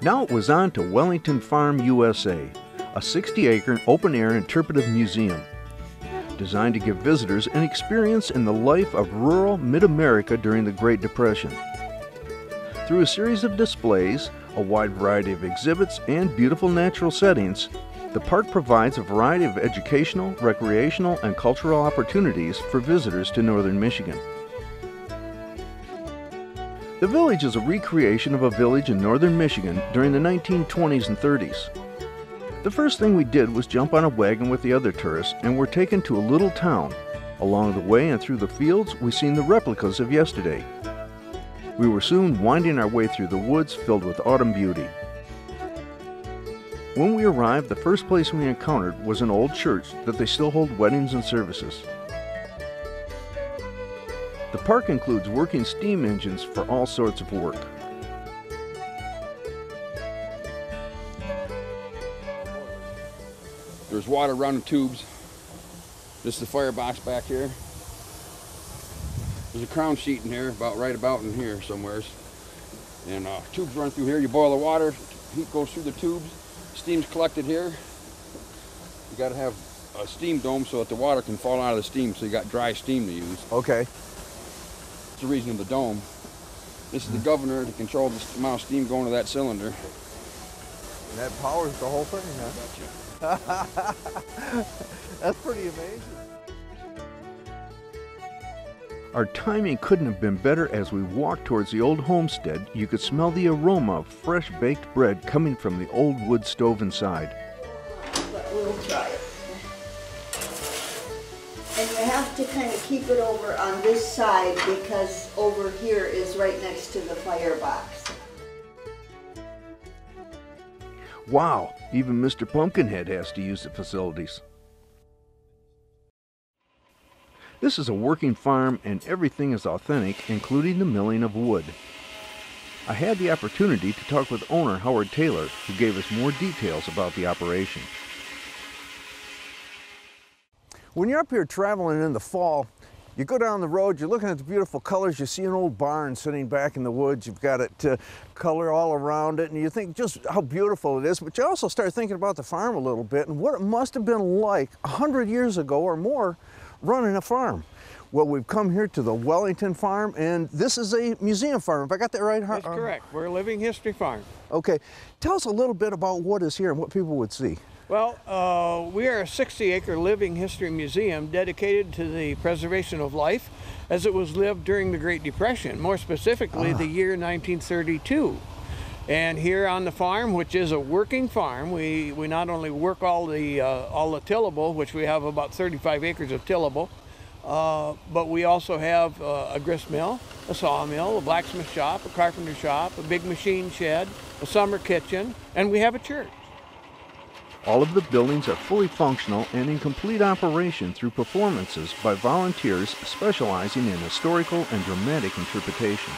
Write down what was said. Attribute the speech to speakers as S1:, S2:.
S1: Now it was on to Wellington Farm USA, a 60-acre open-air interpretive museum designed to give visitors an experience in the life of rural mid-America during the Great Depression. Through a series of displays, a wide variety of exhibits, and beautiful natural settings, the park provides a variety of educational, recreational, and cultural opportunities for visitors to northern Michigan. The village is a recreation of a village in northern Michigan during the 1920s and 30s. The first thing we did was jump on a wagon with the other tourists and were taken to a little town. Along the way and through the fields, we seen the replicas of yesterday. We were soon winding our way through the woods filled with autumn beauty. When we arrived, the first place we encountered was an old church that they still hold weddings and services. The park includes working steam engines for all sorts of work.
S2: There's water running tubes. This is the firebox back here. There's a crown sheet in here, right about in here somewheres. And tubes run through here. You boil the water, heat goes through the tubes, steam's collected here. You got to have a steam dome so that the water can fall out of the steam, so you got dry steam to use.
S1: Okay.
S2: That's the reason of the dome. This is the governor to control the amount of steam going to that cylinder.
S1: And that powers the whole thing, huh? That's pretty amazing. Our timing couldn't have been better. As we walked towards the old homestead, you could smell the aroma of fresh baked bread coming from the old wood stove inside.
S3: But we'll try it. And you have to kind of keep it over on this side because over here is right next to the firebox.
S1: Wow, even Mr. Pumpkinhead has to use the facilities. This is a working farm and everything is authentic, including the milling of wood. I had the opportunity to talk with owner Howard Taylor, who gave us more details about the operation. When you're up here traveling in the fall, you go down the road, you're looking at the beautiful colors, you see an old barn sitting back in the woods, you've got it color all around it, and you think just how beautiful it is, but you also start thinking about the farm a little bit and what it must have been like 100 years ago or more running a farm. Well, we've come here to the Wellington Farm, and this is a museum farm. If I got that right?
S4: That's correct. We're a living history farm.
S1: Okay. Tell us a little bit about what is here and what people would see.
S4: Well, we are a 60-acre living history museum dedicated to the preservation of life as it was lived during the Great Depression, more specifically the year 1932. And here on the farm, which is a working farm, we not only work all the tillable, which we have about 35 acres of tillable, but we also have a grist mill, a sawmill, a blacksmith shop, a carpenter shop, a big machine shed, a summer kitchen, and we have a church.
S1: All of the buildings are fully functional and in complete operation through performances by volunteers specializing in historical and dramatic interpretation.